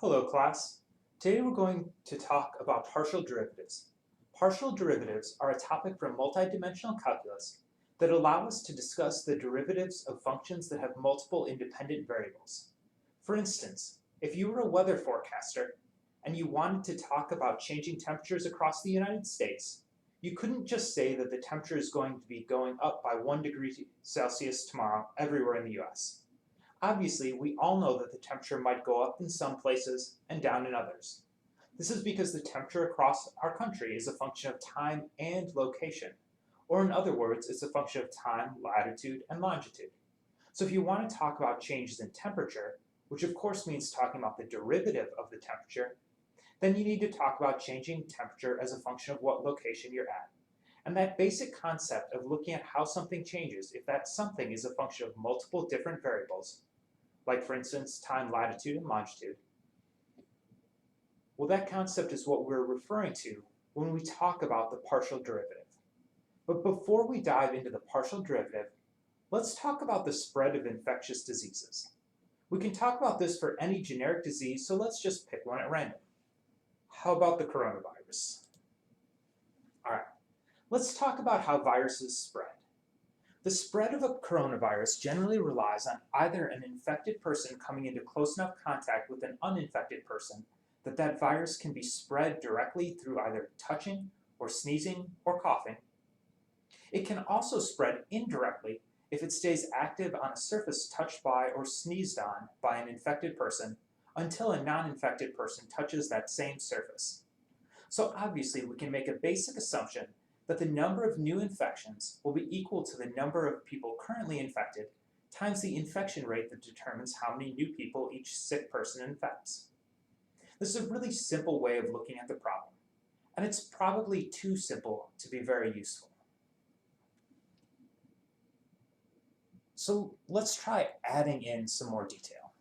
Hello class. Today we're going to talk about partial derivatives. Partial derivatives are a topic from multidimensional calculus that allow us to discuss the derivatives of functions that have multiple independent variables. For instance, if you were a weather forecaster and you wanted to talk about changing temperatures across the United States, you couldn't just say that the temperature is going to be going up by 1 degree Celsius tomorrow everywhere in the US. Obviously, we all know that the temperature might go up in some places and down in others. This is because the temperature across our country is a function of time and location, or in other words, it's a function of time, latitude, and longitude. So if you want to talk about changes in temperature, which of course means talking about the derivative of the temperature, then you need to talk about changing temperature as a function of what location you're at. And that basic concept of looking at how something changes if that something is a function of multiple different variables, like for instance time, latitude, and longitude, well, that concept is what we're referring to when we talk about the partial derivative. But before we dive into the partial derivative, let's talk about the spread of infectious diseases. We can talk about this for any generic disease, so let's just pick one at random. How about the coronavirus? All right, let's talk about how viruses spread. The spread of a coronavirus generally relies on either an infected person coming into close enough contact with an uninfected person that that virus can be spread directly through either touching or sneezing or coughing. It can also spread indirectly if it stays active on a surface touched by or sneezed on by an infected person until a non-infected person touches that same surface. So obviously we can make a basic assumption that the number of new infections will be equal to the number of people currently infected times the infection rate that determines how many new people each sick person infects. This is a really simple way of looking at the problem, and it's probably too simple to be very useful. So let's try adding in some more detail.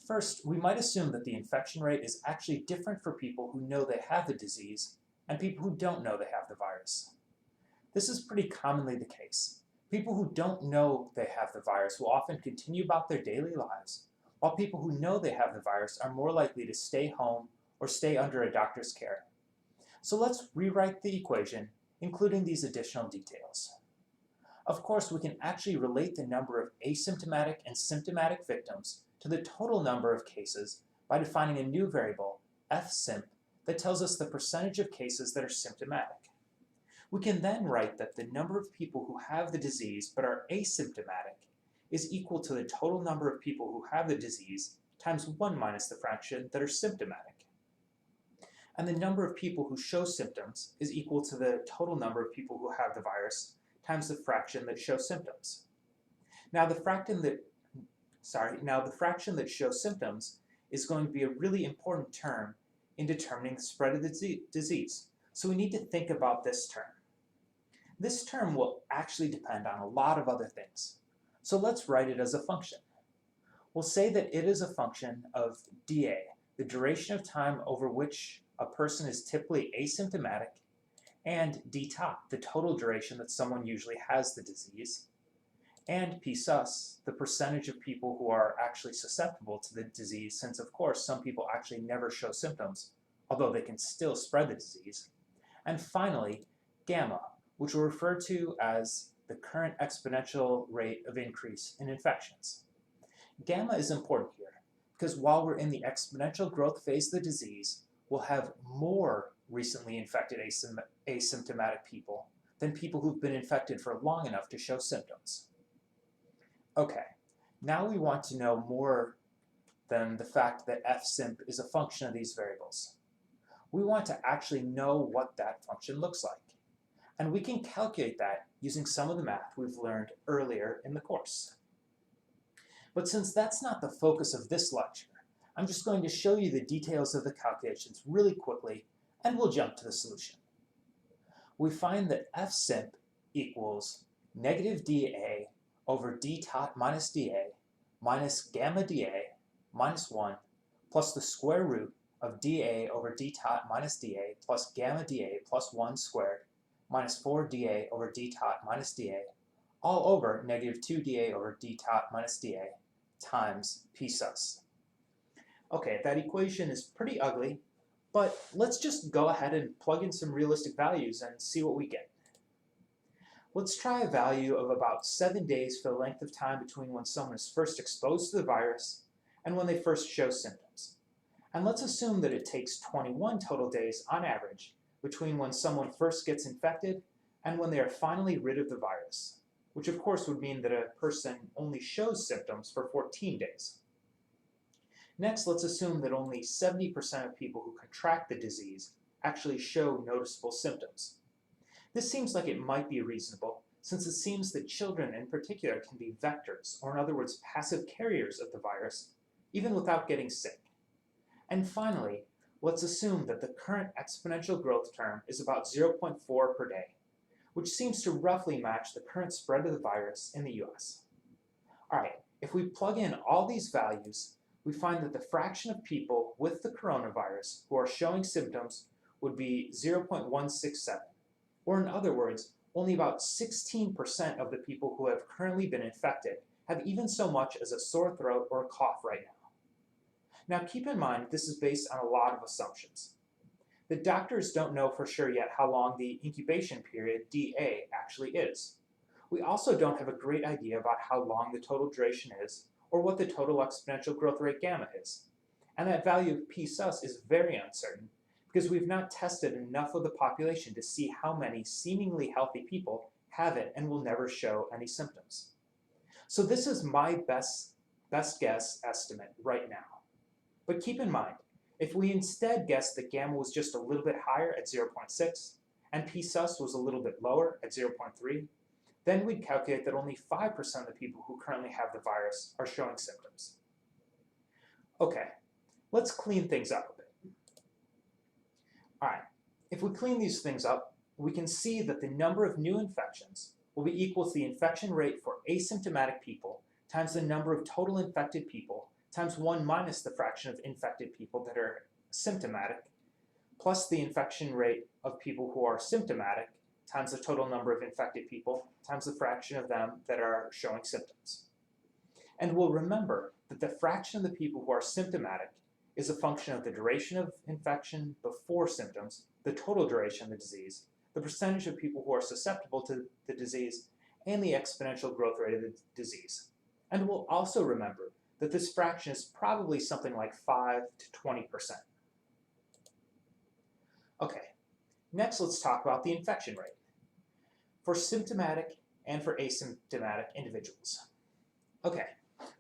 First, we might assume that the infection rate is actually different for people who know they have the disease and people who don't know they have the virus. This is pretty commonly the case. People who don't know they have the virus will often continue about their daily lives, while people who know they have the virus are more likely to stay home or stay under a doctor's care. So let's rewrite the equation, including these additional details. Of course, we can actually relate the number of asymptomatic and symptomatic victims to the total number of cases by defining a new variable, fsimp, that tells us the percentage of cases that are symptomatic. We can then write that the number of people who have the disease but are asymptomatic is equal to the total number of people who have the disease times 1 minus the fraction that are symptomatic. And the number of people who show symptoms is equal to the total number of people who have the virus times the fraction that show symptoms. Now the fraction that shows symptoms is going to be a really important term in determining the spread of the disease. So we need to think about this term. This term will actually depend on a lot of other things. So let's write it as a function. We'll say that it is a function of dA, the duration of time over which a person is typically asymptomatic, and dtot, the total duration that someone usually has the disease, and p-sus, the percentage of people who are actually susceptible to the disease, since of course some people actually never show symptoms, although they can still spread the disease. And finally, gamma, which we'll refer to as the current exponential rate of increase in infections. Gamma is important here because while we're in the exponential growth phase of the disease, we'll have more recently infected asymptomatic people than people who've been infected for long enough to show symptoms. Okay, now we want to know more than the fact that fsimp is a function of these variables. We want to actually know what that function looks like. And we can calculate that using some of the math we've learned earlier in the course. But since that's not the focus of this lecture, I'm just going to show you the details of the calculations really quickly, and we'll jump to the solution. We find that fsimp equals negative dA over dtot minus dA minus gamma dA minus 1 plus the square root of dA over dtot minus dA plus gamma dA plus 1 squared minus 4 dA over dtot minus dA all over negative 2 dA over dtot minus dA times p-sus. Okay, that equation is pretty ugly, but let's just go ahead and plug in some realistic values and see what we get. Let's try a value of about 7 days for the length of time between when someone is first exposed to the virus and when they first show symptoms. And let's assume that it takes 21 total days on average between when someone first gets infected and when they are finally rid of the virus, which of course would mean that a person only shows symptoms for 14 days. Next, let's assume that only 70% of people who contract the disease actually show noticeable symptoms. This seems like it might be reasonable, since it seems that children in particular can be vectors, or in other words, passive carriers of the virus, even without getting sick. And finally, let's assume that the current exponential growth term is about 0.4 per day, which seems to roughly match the current spread of the virus in the US. Alright, if we plug in all these values, we find that the fraction of people with the coronavirus who are showing symptoms would be 0.167. Or in other words, only about 16% of the people who have currently been infected have even so much as a sore throat or a cough right now. Now keep in mind this is based on a lot of assumptions. The doctors don't know for sure yet how long the incubation period, DA, actually is. We also don't have a great idea about how long the total duration is or what the total exponential growth rate gamma is. And that value of p sus is very uncertain because we've not tested enough of the population to see how many seemingly healthy people have it and will never show any symptoms. So this is my best guess estimate right now. But keep in mind, if we instead guessed that gamma was just a little bit higher at 0.6 and p sus was a little bit lower at 0.3, then we'd calculate that only 5% of the people who currently have the virus are showing symptoms. Okay, let's clean things up a bit. Alright, if we clean these things up, we can see that the number of new infections will be equal to the infection rate for asymptomatic people times the number of total infected people times 1 minus the fraction of infected people that are symptomatic, plus the infection rate of people who are symptomatic times the total number of infected people times the fraction of them that are showing symptoms. And we'll remember that the fraction of the people who are symptomatic is a function of the duration of infection before symptoms, the total duration of the disease, the percentage of people who are susceptible to the disease, and the exponential growth rate of the disease. And we'll also remember that this fraction is probably something like 5 to 20%. Okay, next let's talk about the infection rate for symptomatic and for asymptomatic individuals. Okay,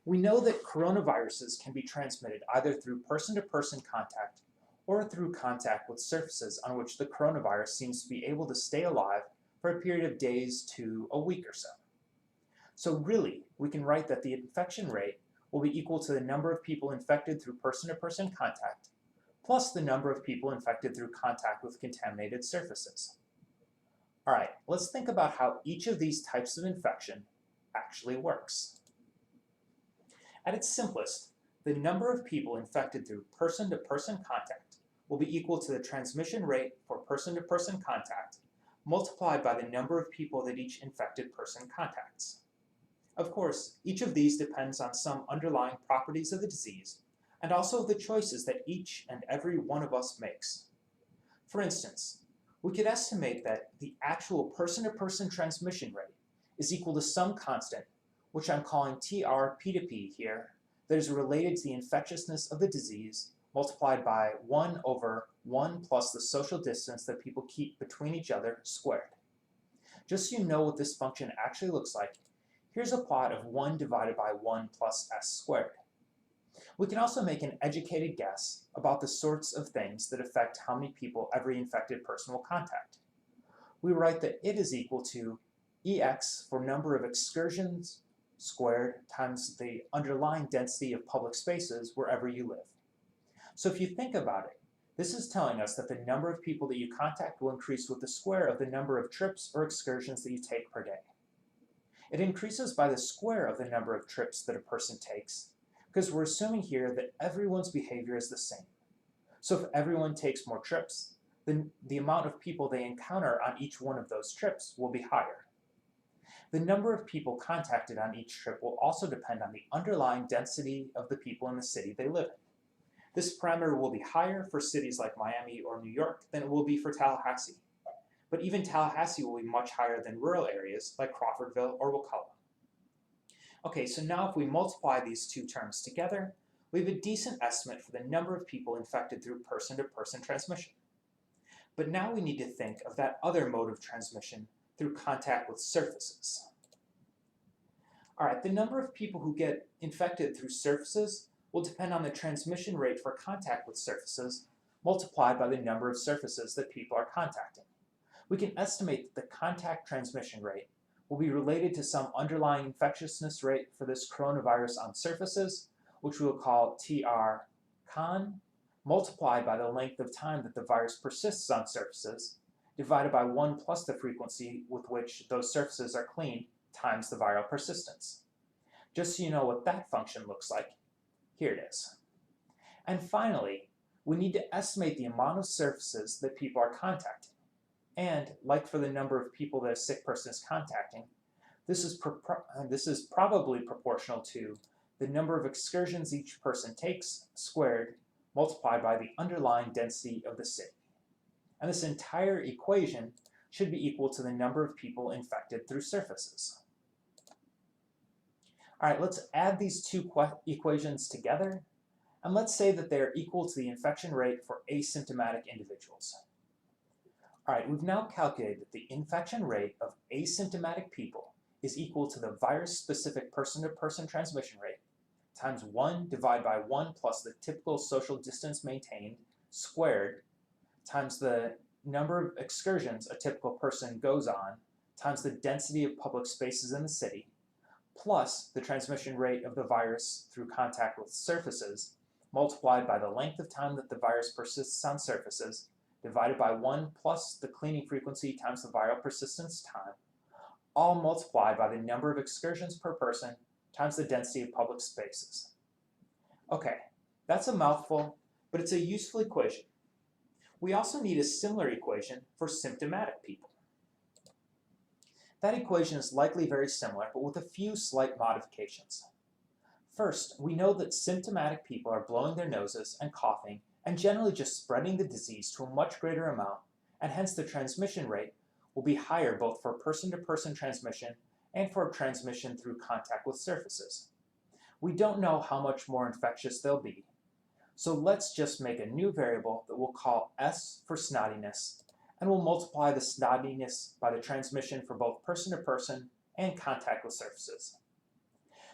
we know that coronaviruses can be transmitted either through person-to-person contact or through contact with surfaces on which the coronavirus seems to be able to stay alive for a period of days to a week or so. So really, we can write that the infection rate will be equal to the number of people infected through person-to-person contact plus the number of people infected through contact with contaminated surfaces. Alright, let's think about how each of these types of infection actually works. At its simplest, the number of people infected through person-to-person contact will be equal to the transmission rate for person-to-person contact multiplied by the number of people that each infected person contacts. Of course, each of these depends on some underlying properties of the disease and also the choices that each and every one of us makes. For instance, we could estimate that the actual person-to-person transmission rate is equal to some constant, which I'm calling TR P to P here, that is related to the infectiousness of the disease multiplied by 1 over 1 plus the social distance that people keep between each other squared. Just so you know what this function actually looks like, here's a plot of 1 divided by 1 plus s squared. We can also make an educated guess about the sorts of things that affect how many people every infected person will contact. We write that it is equal to EX for number of excursions squared times the underlying density of public spaces wherever you live. So if you think about it, this is telling us that the number of people that you contact will increase with the square of the number of trips or excursions that you take per day. It increases by the square of the number of trips that a person takes, because we're assuming here that everyone's behavior is the same. So if everyone takes more trips, then the amount of people they encounter on each one of those trips will be higher. The number of people contacted on each trip will also depend on the underlying density of the people in the city they live in. This parameter will be higher for cities like Miami or New York than it will be for Tallahassee. But even Tallahassee will be much higher than rural areas like Crawfordville or Wakulla. Okay, so now if we multiply these two terms together, we have a decent estimate for the number of people infected through person-to-person transmission. But now we need to think of that other mode of transmission through contact with surfaces. All right, the number of people who get infected through surfaces will depend on the transmission rate for contact with surfaces multiplied by the number of surfaces that people are contacting. We can estimate that the contact transmission rate will be related to some underlying infectiousness rate for this coronavirus on surfaces, which we will call TR-con, multiplied by the length of time that the virus persists on surfaces, divided by 1 plus the frequency with which those surfaces are cleaned times the viral persistence. Just so you know what that function looks like, here it is. And finally, we need to estimate the amount of surfaces that people are contacting. And, like for the number of people that a sick person is contacting, this is probably proportional to the number of excursions each person takes squared multiplied by the underlying density of the city. And this entire equation should be equal to the number of people infected through surfaces. All right, let's add these two equations together, and let's say that they're equal to the infection rate for asymptomatic individuals. All right, we've now calculated that the infection rate of asymptomatic people is equal to the virus-specific person-to-person transmission rate times 1 divided by 1 plus the typical social distance maintained squared times the number of excursions a typical person goes on times the density of public spaces in the city plus the transmission rate of the virus through contact with surfaces multiplied by the length of time that the virus persists on surfaces divided by 1 plus the cleaning frequency times the viral persistence time, all multiplied by the number of excursions per person times the density of public spaces. Okay, that's a mouthful, but it's a useful equation. We also need a similar equation for symptomatic people. That equation is likely very similar, but with a few slight modifications. First, we know that symptomatic people are blowing their noses and coughing and generally just spreading the disease to a much greater amount, and hence the transmission rate will be higher both for person-to-person transmission and for transmission through contact with surfaces. We don't know how much more infectious they'll be, so let's just make a new variable that we'll call S for snottiness, and we'll multiply the snottiness by the transmission for both person-to-person and contact with surfaces.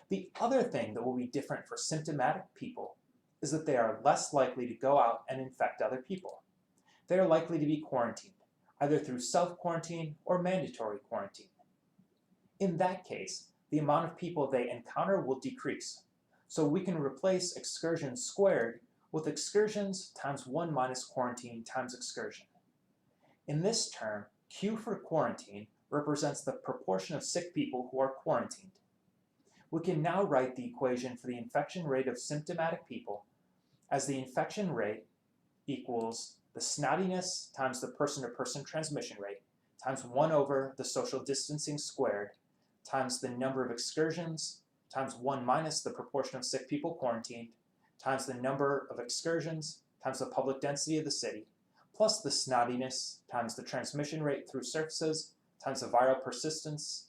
The other thing that will be different for symptomatic people is that they are less likely to go out and infect other people. They are likely to be quarantined, either through self-quarantine or mandatory quarantine. In that case, the amount of people they encounter will decrease, so we can replace excursions squared with excursions times 1 minus quarantine times excursion. In this term, Q for quarantine represents the proportion of sick people who are quarantined. We can now write the equation for the infection rate of symptomatic people as the infection rate equals the snottiness times the person-to-person transmission rate times 1 over the social distancing squared times the number of excursions times 1 minus the proportion of sick people quarantined times the number of excursions times the public density of the city plus the snottiness times the transmission rate through surfaces times the viral persistence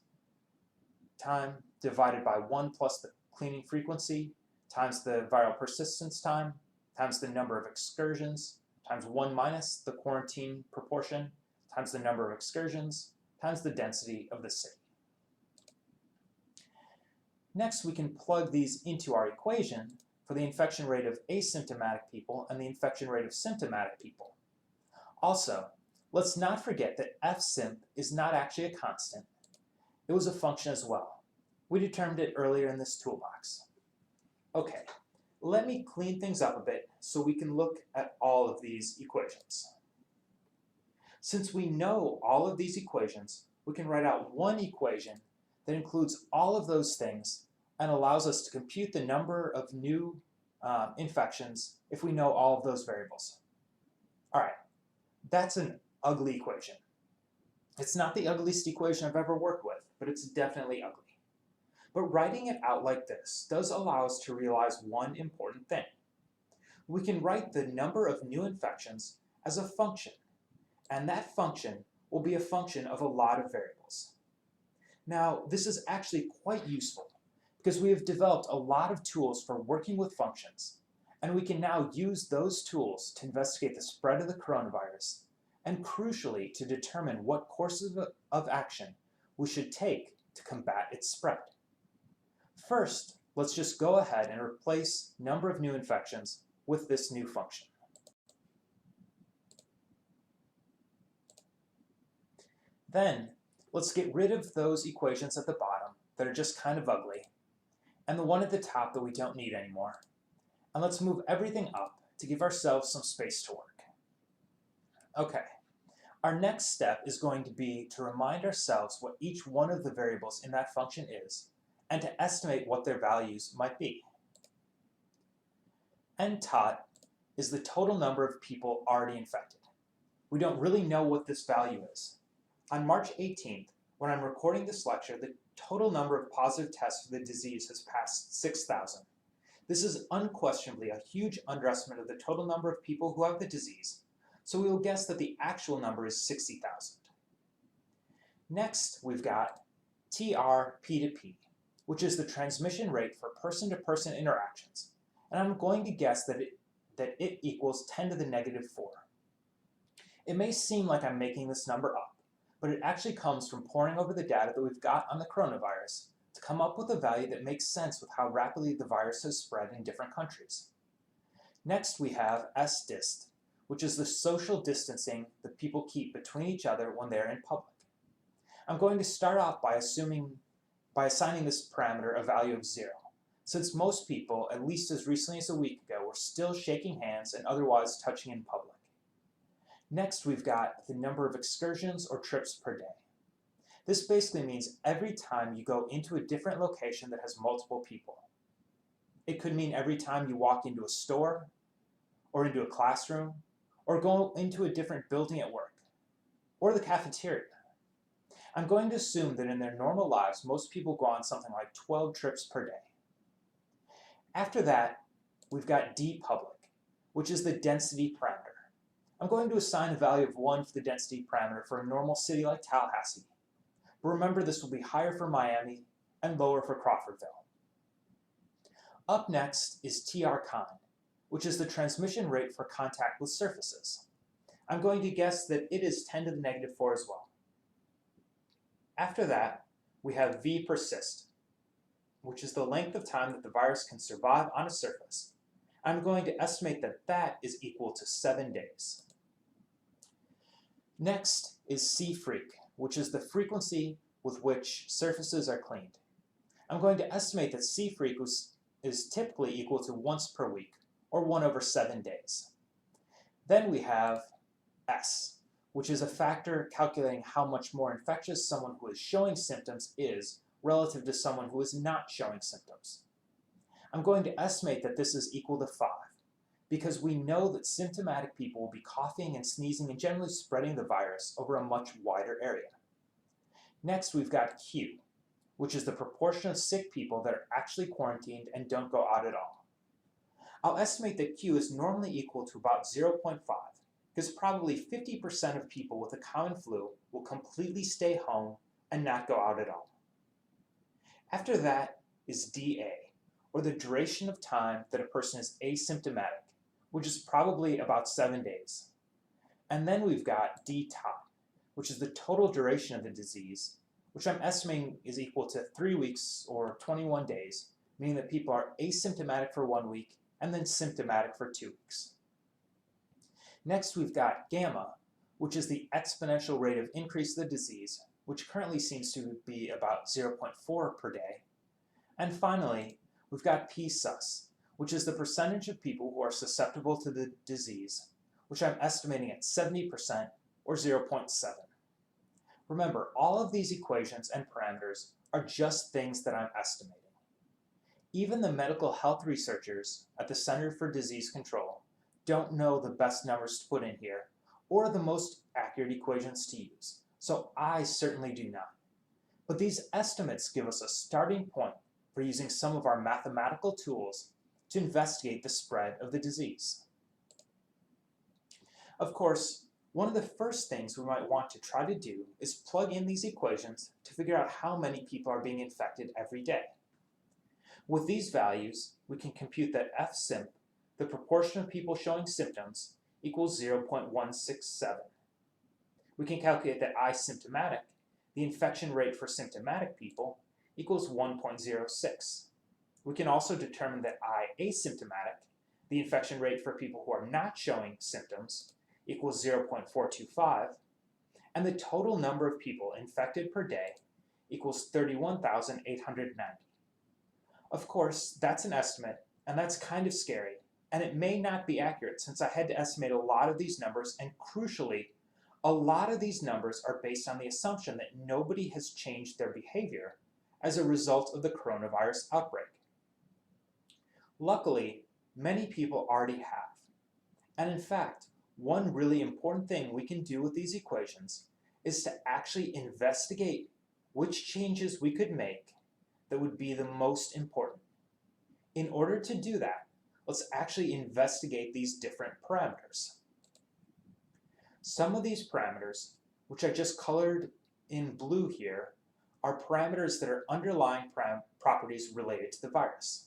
time divided by 1 plus the cleaning frequency times the viral persistence time times the number of excursions times 1 minus the quarantine proportion times the number of excursions times the density of the city. Next, we can plug these into our equation for the infection rate of asymptomatic people and the infection rate of symptomatic people. Also, let's not forget that fsimp is not actually a constant. It was a function as well. We determined it earlier in this toolbox. Okay, let me clean things up a bit so we can look at all of these equations. Since we know all of these equations, we can write out one equation that includes all of those things and allows us to compute the number of new infections if we know all of those variables. All right, that's an ugly equation. It's not the ugliest equation I've ever worked with, but it's definitely ugly. But writing it out like this does allow us to realize one important thing. we can write the number of new infections as a function, and that function will be a function of a lot of variables. Now, this is actually quite useful because we have developed a lot of tools for working with functions, and we can now use those tools to investigate the spread of the coronavirus and, crucially, to determine what courses of action we should take to combat its spread. First, let's just go ahead and replace number of new infections with this new function. Then, let's get rid of those equations at the bottom that are just kind of ugly, and the one at the top that we don't need anymore. And let's move everything up to give ourselves some space to work. Okay, our next step is going to be to remind ourselves what each one of the variables in that function is, and to estimate what their values might be. N tot is the total number of people already infected. We don't really know what this value is. On March 18th, when I'm recording this lecture, the total number of positive tests for the disease has passed 6,000. This is unquestionably a huge underestimate of the total number of people who have the disease, so we will guess that the actual number is 60,000. Next, we've got TR-P2P, which is the transmission rate for person-to-person interactions, and I'm going to guess that it equals 10 to the negative 4. It may seem like I'm making this number up, but it actually comes from poring over the data that we've got on the coronavirus to come up with a value that makes sense with how rapidly the virus has spread in different countries. Next, we have SDIST, which is the social distancing that people keep between each other when they're in public. I'm going to start off by assigning this parameter a value of 0, since most people, at least as recently as a week ago, were still shaking hands and otherwise touching in public. Next, we've got the number of excursions or trips per day. This basically means every time you go into a different location that has multiple people. It could mean every time you walk into a store, or into a classroom, or go into a different building at work, or the cafeteria. I'm going to assume that in their normal lives, most people go on something like 12 trips per day. After that, we've got dpublic, which is the density parameter. I'm going to assign a value of 1 for the density parameter for a normal city like Tallahassee. But remember, this will be higher for Miami and lower for Crawfordville. Up next is TR-Con, which is the transmission rate for contact with surfaces. I'm going to guess that it is 10 to the negative 4 as well. After that, we have V-persist, which is the length of time that the virus can survive on a surface. I'm going to estimate that that is equal to 7 days. Next is C-freq, which is the frequency with which surfaces are cleaned. I'm going to estimate that C-freq is typically equal to once per week, or 1 over 7 days. Then we have S, which is a factor calculating how much more infectious someone who is showing symptoms is relative to someone who is not showing symptoms. I'm going to estimate that this is equal to 5, because we know that symptomatic people will be coughing and sneezing and generally spreading the virus over a much wider area. Next, we've got Q, which is the proportion of sick people that are actually quarantined and don't go out at all. I'll estimate that Q is normally equal to about 0.5, because probably 50% of people with a common flu will completely stay home and not go out at all. After that is DA, or the duration of time that a person is asymptomatic, which is probably about 7 days. And then we've got DTOT, which is the total duration of the disease, which I'm estimating is equal to 3 weeks or 21 days, meaning that people are asymptomatic for 1 week and then symptomatic for 2 weeks. Next, we've got gamma, which is the exponential rate of increase of the disease, which currently seems to be about 0.4 per day. And finally, we've got p-sus, which is the percentage of people who are susceptible to the disease, which I'm estimating at 70% or 0.7. Remember, all of these equations and parameters are just things that I'm estimating. Even the medical health researchers at the Center for Disease Control don't know the best numbers to put in here or the most accurate equations to use, so I certainly do not. But these estimates give us a starting point for using some of our mathematical tools to investigate the spread of the disease. Of course, one of the first things we might want to try to do is plug in these equations to figure out how many people are being infected every day. With these values, we can compute that fsimp, the proportion of people showing symptoms, equals 0.167. We can calculate that asymptomatic, the infection rate for symptomatic people, equals 1.06. We can also determine that asymptomatic, the infection rate for people who are not showing symptoms, equals 0.425, and the total number of people infected per day equals 31,890. Of course, that's an estimate, and that's kind of scary, and it may not be accurate since I had to estimate a lot of these numbers, and crucially, a lot of these numbers are based on the assumption that nobody has changed their behavior as a result of the coronavirus outbreak. Luckily, many people already have, and in fact, one really important thing we can do with these equations is to actually investigate which changes we could make that would be the most important. In order to do that, let's actually investigate these different parameters. Some of these parameters, which I just colored in blue here, are parameters that are underlying properties related to the virus.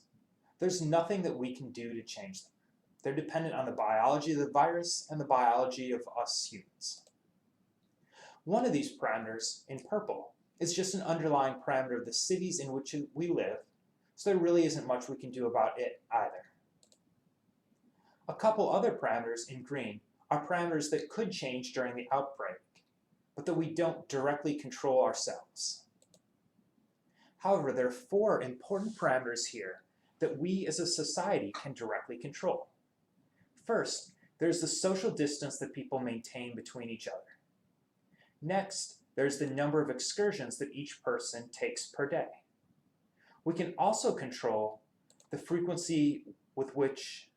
There's nothing that we can do to change them. They're dependent on the biology of the virus and the biology of us humans. One of these parameters, in purple, is just an underlying parameter of the cities in which we live, so there really isn't much we can do about it either. A couple other parameters in green are parameters that could change during the outbreak, but that we don't directly control ourselves. However, there are 4 important parameters here that we as a society can directly control. First, there's the social distance that people maintain between each other. Next, there's the number of excursions that each person takes per day. We can also control the frequency with which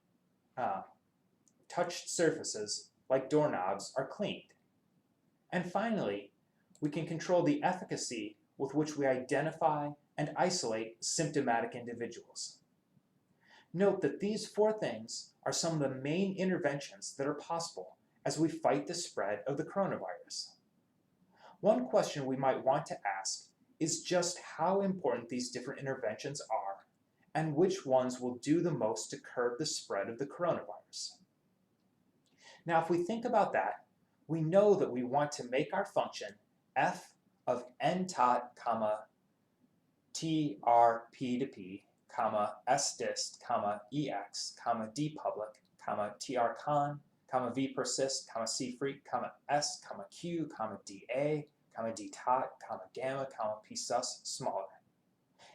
touched surfaces, like doorknobs, are cleaned. And finally, we can control the efficacy with which we identify and isolate symptomatic individuals. Note that these 4 things are some of the main interventions that are possible as we fight the spread of the coronavirus. One question we might want to ask is just how important these different interventions are and which ones will do the most to curb the spread of the coronavirus. Now, if we think about that, we know that we want to make our function f of n tot, trp to p, sdist, ex, dpublic, trcon, vpersist, cfreq, s, q, da, dtot, gamma, psus smaller.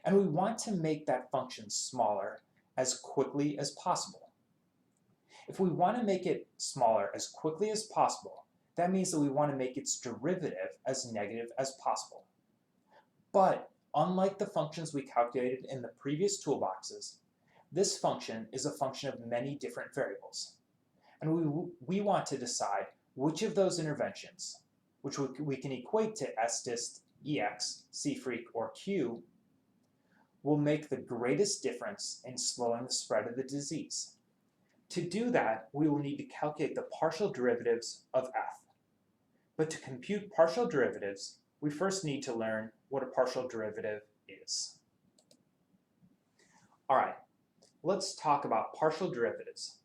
And we want to make that function smaller as quickly as possible. If we want to make it smaller as quickly as possible, that means that we want to make its derivative as negative as possible. But unlike the functions we calculated in the previous toolboxes, this function is a function of many different variables. And we want to decide which of those interventions, which we can equate to sdist, ex, cfreq, or q, will make the greatest difference in slowing the spread of the disease. To do that, we will need to calculate the partial derivatives of f. But to compute partial derivatives, we first need to learn what a partial derivative is. All right, let's talk about partial derivatives.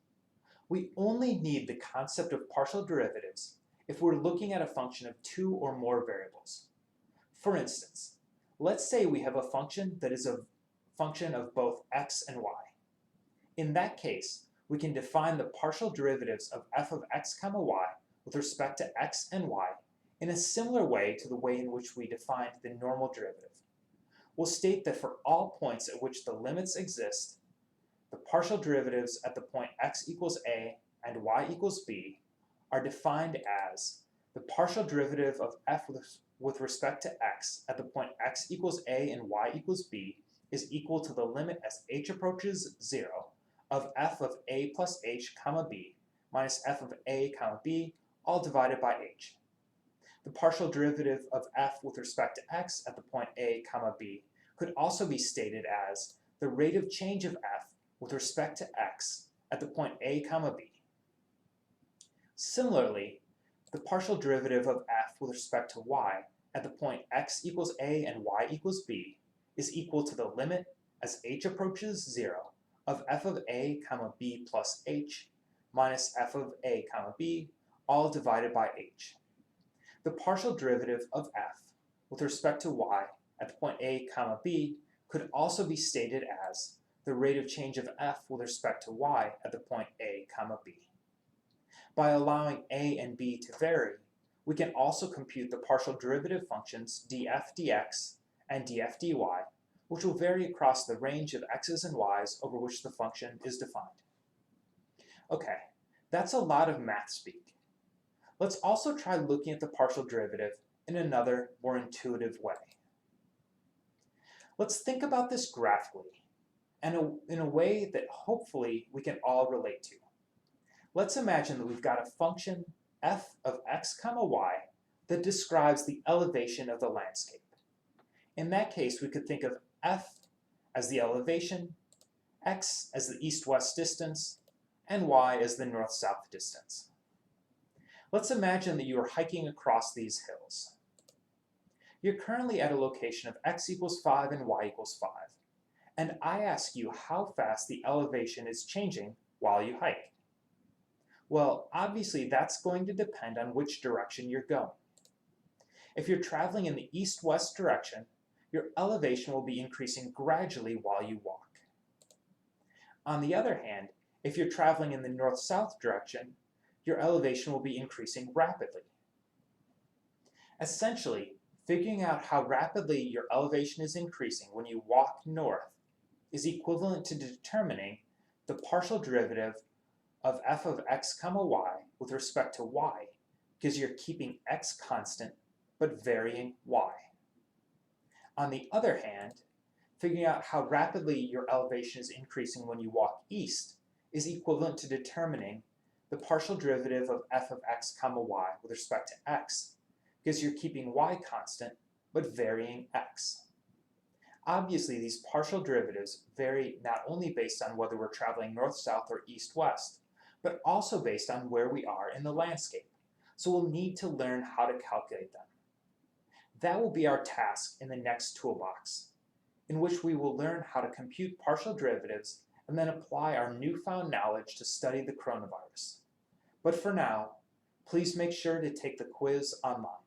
We only need the concept of partial derivatives if we're looking at a function of 2 or more variables. For instance, let's say we have a function that is a function of both x and y. In that case, we can define the partial derivatives of f of x, y with respect to x and y in a similar way to the way in which we defined the normal derivative. We'll state that for all points at which the limits exist, the partial derivatives at the point x equals a and y equals b are defined as the partial derivative of f with respect to x at the point x equals a and y equals b is equal to the limit as h approaches 0 of f of a plus h comma b minus f of a comma b all divided by h. The partial derivative of f with respect to x at the point a comma b could also be stated as the rate of change of f with respect to x at the point a comma b. Similarly, the partial derivative of f with respect to y at the point x equals a and y equals b is equal to the limit as h approaches 0 of f of a comma b plus h minus f of a comma b all divided by h. The partial derivative of f with respect to y at the point a comma b could also be stated as the rate of change of f with respect to y at the point a comma b. By allowing a and b to vary, we can also compute the partial derivative functions df dx and df dy, which will vary across the range of x's and y's over which the function is defined. Okay, that's a lot of math speak. Let's also try looking at the partial derivative in another, more intuitive way. Let's think about this graphically, and in a way that hopefully we can all relate to. Let's imagine that we've got a function f of x comma y that describes the elevation of the landscape. In that case, we could think of f as the elevation, x as the east-west distance, and y as the north-south distance. Let's imagine that you are hiking across these hills. You're currently at a location of x equals 5 and y equals 5, and I ask you how fast the elevation is changing while you hike. Well, obviously that's going to depend on which direction you're going. If you're traveling in the east-west direction, your elevation will be increasing gradually while you walk. On the other hand, if you're traveling in the north-south direction, your elevation will be increasing rapidly. Essentially, figuring out how rapidly your elevation is increasing when you walk north is equivalent to determining the partial derivative of f of x comma y with respect to y, because you're keeping x constant but varying y. On the other hand, figuring out how rapidly your elevation is increasing when you walk east is equivalent to determining the partial derivative of f of x comma y with respect to x, because you're keeping y constant but varying x. Obviously, these partial derivatives vary not only based on whether we're traveling north-south or east-west, but also based on where we are in the landscape. So we'll need to learn how to calculate them. That will be our task in the next toolbox, in which we will learn how to compute partial derivatives and then apply our newfound knowledge to study the coronavirus. But for now, please make sure to take the quiz online.